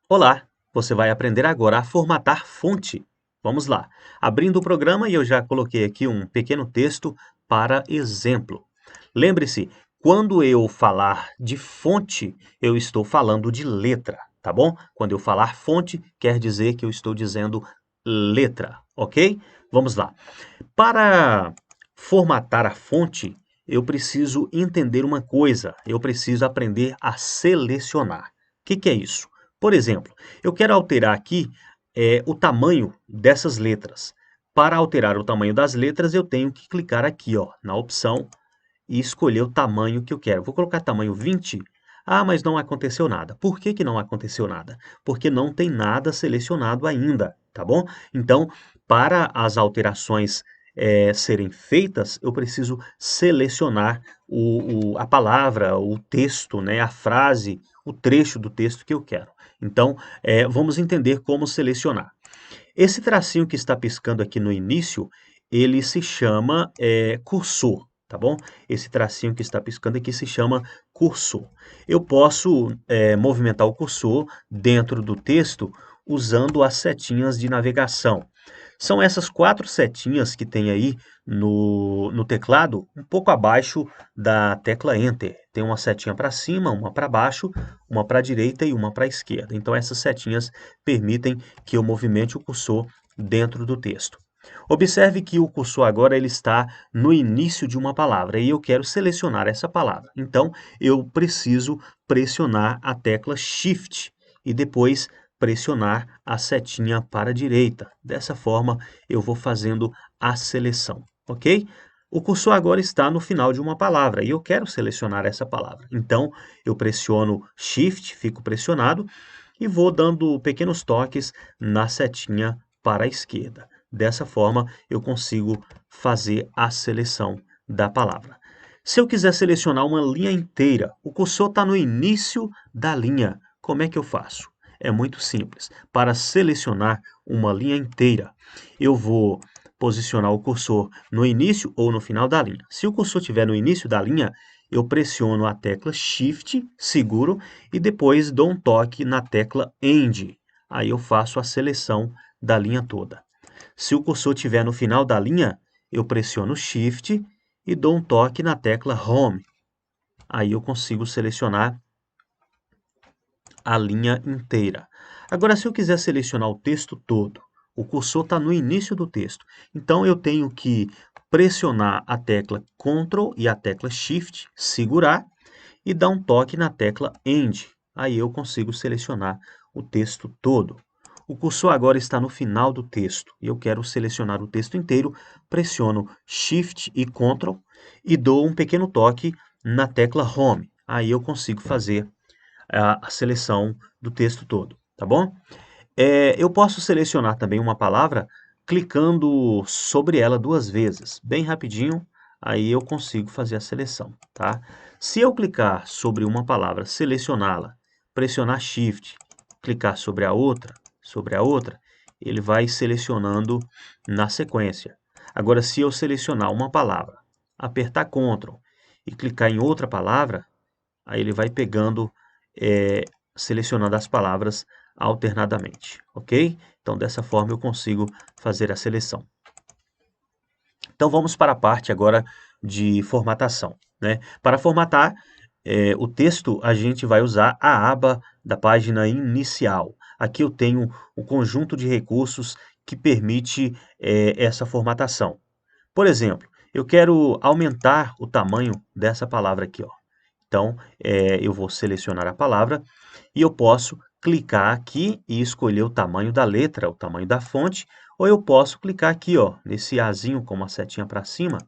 Olá, você vai aprender agora a formatar fonte. Vamos lá. Abrindo o programa e eu já coloquei aqui um pequeno texto para exemplo. Lembre-se, quando eu falar de fonte, eu estou falando de letra, tá bom? Quando eu falar fonte, quer dizer que eu estou dizendo letra, ok? Vamos lá. Para formatar a fonte, eu preciso entender uma coisa, eu preciso aprender a selecionar. O que é isso? Por exemplo, eu quero alterar aqui o tamanho dessas letras. Para alterar o tamanho das letras, eu tenho que clicar aqui, ó, na opção e escolher o tamanho que eu quero. Vou colocar tamanho 20. Ah, mas não aconteceu nada. Por que que não aconteceu nada? Porque não tem nada selecionado ainda, tá bom? Então, para as alterações serem feitas, eu preciso selecionar a palavra, o texto, né, a frase, o trecho do texto que eu quero. Então, vamos entender como selecionar. Esse tracinho que está piscando aqui no início, ele se chama cursor, tá bom? Esse tracinho que está piscando aqui se chama cursor. Eu posso movimentar o cursor dentro do texto usando as setinhas de navegação. São essas 4 setinhas que tem aí no teclado, um pouco abaixo da tecla Enter. Tem uma setinha para cima, uma para baixo, uma para a direita e uma para a esquerda. Então essas setinhas permitem que eu movimente o cursor dentro do texto. Observe que o cursor agora ele está no início de uma palavra e eu quero selecionar essa palavra. Então, eu preciso pressionar a tecla Shift e depois pressionar a setinha para a direita. Dessa forma, eu vou fazendo a seleção, ok? O cursor agora está no final de uma palavra e eu quero selecionar essa palavra. Então, eu pressiono Shift, fico pressionado e vou dando pequenos toques na setinha para a esquerda. Dessa forma, eu consigo fazer a seleção da palavra. Se eu quiser selecionar uma linha inteira, o cursor está no início da linha. Como é que eu faço? É muito simples. Para selecionar uma linha inteira, eu vou posicionar o cursor no início ou no final da linha. Se o cursor estiver no início da linha, eu pressiono a tecla Shift, seguro, e depois dou um toque na tecla End. Aí eu faço a seleção da linha toda. Se o cursor estiver no final da linha, eu pressiono Shift e dou um toque na tecla Home. Aí eu consigo selecionar a linha inteira. Agora, se eu quiser selecionar o texto todo, o cursor está no início do texto. Então, eu tenho que pressionar a tecla Ctrl e a tecla Shift, segurar e dar um toque na tecla End. Aí eu consigo selecionar o texto todo. O cursor agora está no final do texto e eu quero selecionar o texto inteiro. Pressiono Shift e Ctrl e dou um pequeno toque na tecla Home. Aí eu consigo fazer a seleção do texto todo, tá bom? Eu posso selecionar também uma palavra clicando sobre ela 2 vezes, bem rapidinho, aí eu consigo fazer a seleção, tá? Se eu clicar sobre uma palavra, selecioná-la, pressionar Shift, clicar sobre a outra, ele vai selecionando na sequência. Agora, se eu selecionar uma palavra, apertar Ctrl e clicar em outra palavra, aí ele vai pegando, eh, selecionando as palavras alternadamente, ok? Então, dessa forma eu consigo fazer a seleção. Então, vamos para a parte agora de formatação, né? Para formatar o texto, a gente vai usar a aba da página inicial. Aqui eu tenho um conjunto de recursos que permite essa formatação. Por exemplo, eu quero aumentar o tamanho dessa palavra aqui, ó. Então, eu vou selecionar a palavra e eu posso clicar aqui e escolher o tamanho da letra, o tamanho da fonte, ou eu posso clicar aqui, ó, nesse azinho com uma setinha para cima,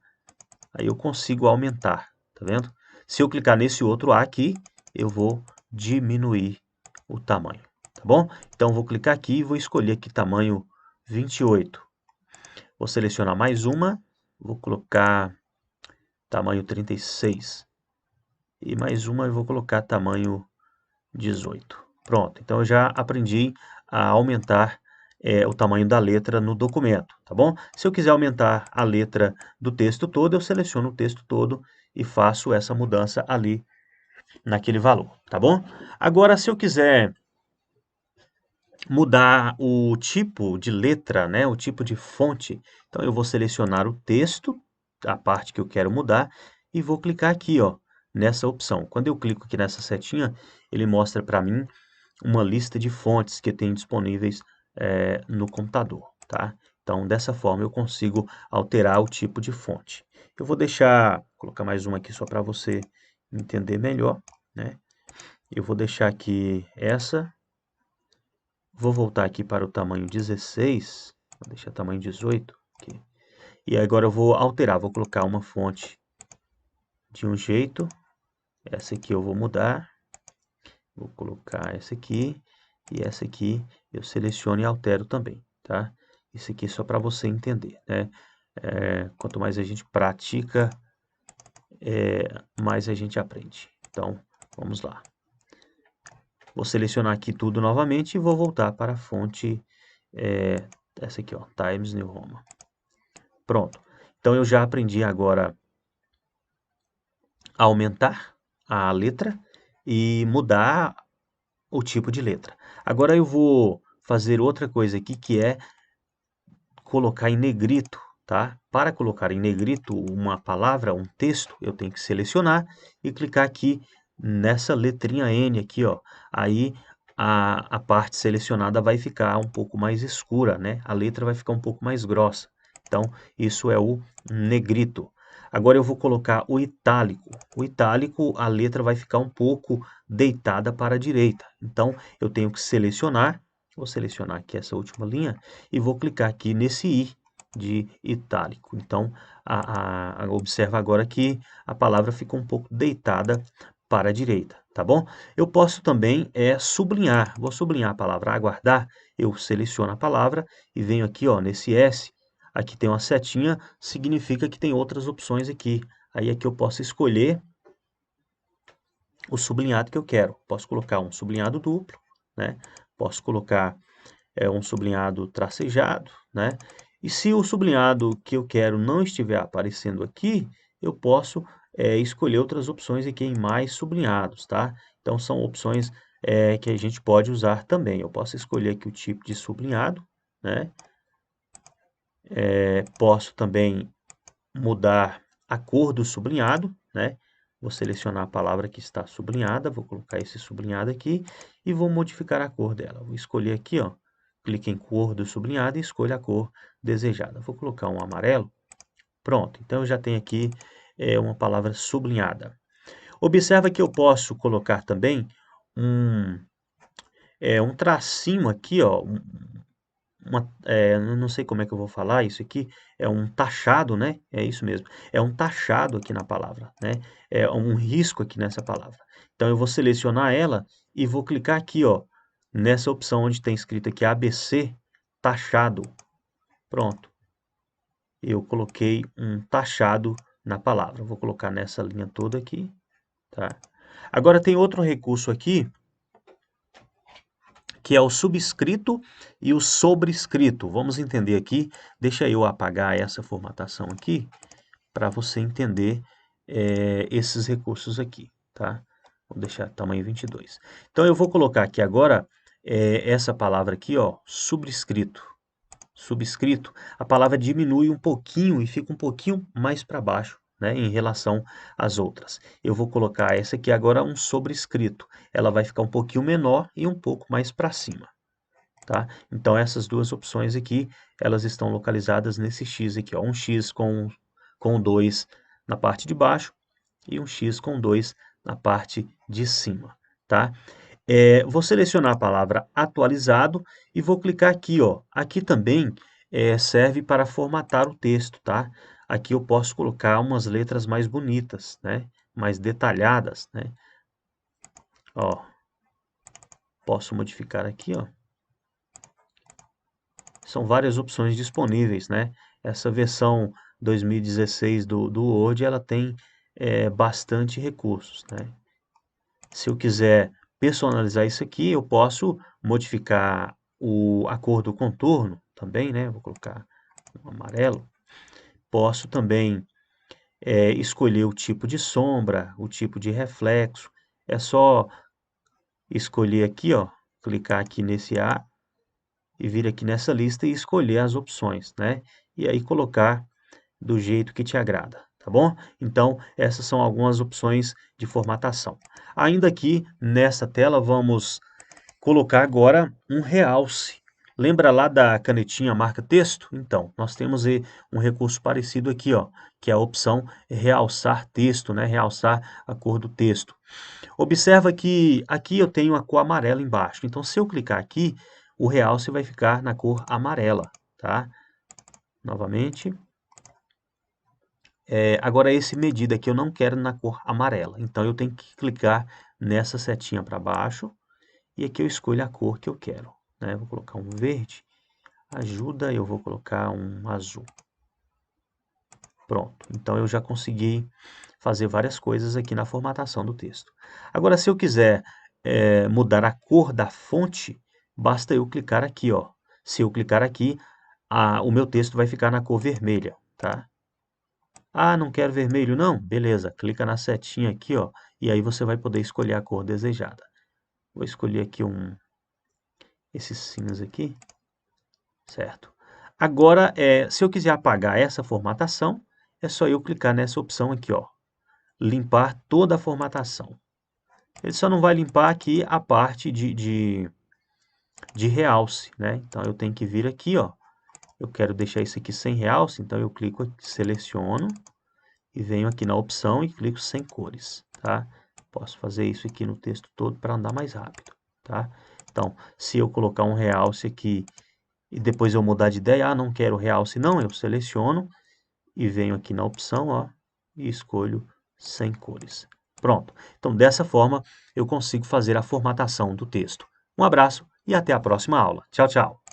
aí eu consigo aumentar, tá vendo? Se eu clicar nesse outro A aqui, eu vou diminuir o tamanho, tá bom? Então, vou clicar aqui e vou escolher aqui tamanho 28. Vou selecionar mais uma, vou colocar tamanho 36. E mais uma eu vou colocar tamanho 18. Pronto, então eu já aprendi a aumentar o tamanho da letra no documento, tá bom? Se eu quiser aumentar a letra do texto todo, eu seleciono o texto todo e faço essa mudança ali naquele valor, tá bom? Agora, se eu quiser mudar o tipo de letra, né, o tipo de fonte. Então eu vou selecionar o texto, a parte que eu quero mudar, e vou clicar aqui, ó, nessa opção. Quando eu clico aqui nessa setinha, ele mostra para mim uma lista de fontes que tem disponíveis no computador, tá? Então, dessa forma eu consigo alterar o tipo de fonte. Eu vou colocar mais uma aqui só para você entender melhor, né? Eu vou deixar aqui essa. Vou voltar aqui para o tamanho 16, vou deixar tamanho 18 aqui. E agora eu vou alterar, vou colocar uma fonte de um jeito, essa aqui eu vou mudar, vou colocar essa aqui, e essa aqui eu seleciono e altero também, tá? Isso aqui é só para você entender, né? Quanto mais a gente pratica, mais a gente aprende. Então, vamos lá. Vou selecionar aqui tudo novamente e vou voltar para a fonte, essa aqui, ó, Times New Roman. Pronto. Então eu já aprendi agora a aumentar a letra e mudar o tipo de letra. Agora eu vou fazer outra coisa aqui que é colocar em negrito, tá? Para colocar em negrito uma palavra, um texto, eu tenho que selecionar e clicar aqui nessa letrinha N aqui, ó. Aí a parte selecionada vai ficar um pouco mais escura, né? A letra vai ficar um pouco mais grossa. Então, isso é o negrito. Agora eu vou colocar o itálico. O itálico, a letra vai ficar um pouco deitada para a direita. Então, eu tenho que selecionar, vou selecionar aqui essa última linha e vou clicar aqui nesse I de itálico. Então, observa agora que a palavra ficou um pouco deitada para a direita, tá bom? Eu posso também sublinhar. Vou sublinhar a palavra aguardar. Eu seleciono a palavra e venho aqui, ó, nesse S. Aqui tem uma setinha, significa que tem outras opções aqui. Aí aqui eu posso escolher o sublinhado que eu quero. Posso colocar um sublinhado duplo, né? Posso colocar um sublinhado tracejado, né? E se o sublinhado que eu quero não estiver aparecendo aqui, eu posso escolher outras opções aqui em mais sublinhados, tá? Então são opções que a gente pode usar também. Eu posso escolher aqui o tipo de sublinhado, né? Posso também mudar a cor do sublinhado, né? Vou selecionar a palavra que está sublinhada, vou colocar esse sublinhado aqui e vou modificar a cor dela. Vou escolher aqui, ó, clique em cor do sublinhado e escolha a cor desejada. Vou colocar um amarelo. Pronto, então eu já tenho aqui uma palavra sublinhada. Observa que eu posso colocar também um, um tracinho aqui, ó, não sei como é que eu vou falar isso aqui, é um taxado, né? É isso mesmo. É um taxado aqui na palavra, né? É um risco aqui nessa palavra. Então eu vou selecionar ela e vou clicar aqui, ó, nessa opção onde tem escrito aqui ABC taxado. Pronto. Eu coloquei um taxado na palavra. Vou colocar nessa linha toda aqui, tá? Agora tem outro recurso aqui que é o subscrito e o sobrescrito. Vamos entender aqui. Deixa eu apagar essa formatação aqui para você entender esses recursos aqui, tá? Vou deixar tamanho 22. Então eu vou colocar aqui agora essa palavra aqui, ó, subscrito. Subscrito, a palavra diminui um pouquinho e fica um pouquinho mais para baixo, né, em relação às outras. Eu vou colocar essa aqui agora um sobrescrito. Ela vai ficar um pouquinho menor e um pouco mais para cima, tá? Então essas duas opções aqui, elas estão localizadas nesse X aqui, ó, um X com 2 na parte de baixo e um X com 2 na parte de cima, tá? Vou selecionar a palavra atualizado e vou clicar aqui, ó. Aqui também serve para formatar o texto, tá? Aqui eu posso colocar umas letras mais bonitas, né? Mais detalhadas, né? Ó, posso modificar aqui, ó. São várias opções disponíveis, né? Essa versão 2016 do Word, ela tem bastante recursos, né? Se eu quiser personalizar isso aqui, eu posso modificar a cor do contorno também, né? Vou colocar um amarelo. Posso também escolher o tipo de sombra, o tipo de reflexo. É só escolher aqui, ó, clicar aqui nesse A e vir aqui nessa lista e escolher as opções, né? E aí colocar do jeito que te agrada, tá bom? Então, essas são algumas opções de formatação. Ainda aqui nessa tela, vamos colocar agora um realce. Lembra lá da canetinha marca texto? Então, nós temos um recurso parecido aqui, ó, que é a opção realçar texto, né? Realçar a cor do texto. Observa que aqui eu tenho a cor amarela embaixo. Então, se eu clicar aqui, o realce vai ficar na cor amarela, tá? Novamente. Agora, esse medida aqui eu não quero na cor amarela. Então, eu tenho que clicar nessa setinha para baixo e aqui eu escolho a cor que eu quero, né? Vou colocar um verde. Ajuda, eu vou colocar um azul. Pronto. Então, eu já consegui fazer várias coisas aqui na formatação do texto. Agora, se eu quiser mudar a cor da fonte, basta eu clicar aqui, ó. Se eu clicar aqui, o meu texto vai ficar na cor vermelha, tá? Ah, não quero vermelho, não? Beleza, clica na setinha aqui, ó, e aí você vai poder escolher a cor desejada. Vou escolher aqui esse cinza aqui, certo? Agora, se eu quiser apagar essa formatação, é só eu clicar nessa opção aqui, ó, limpar toda a formatação. Ele só não vai limpar aqui a parte de realce, né? Então, eu tenho que vir aqui, ó, eu quero deixar isso aqui sem realce, então eu clico aqui, seleciono, e venho aqui na opção e clico sem cores, tá? Posso fazer isso aqui no texto todo para andar mais rápido, tá? Então, se eu colocar um realce aqui e depois eu mudar de ideia, não quero realce não, eu seleciono e venho aqui na opção, ó, e escolho sem cores. Pronto. Então, dessa forma, eu consigo fazer a formatação do texto. Um abraço e até a próxima aula. Tchau, tchau.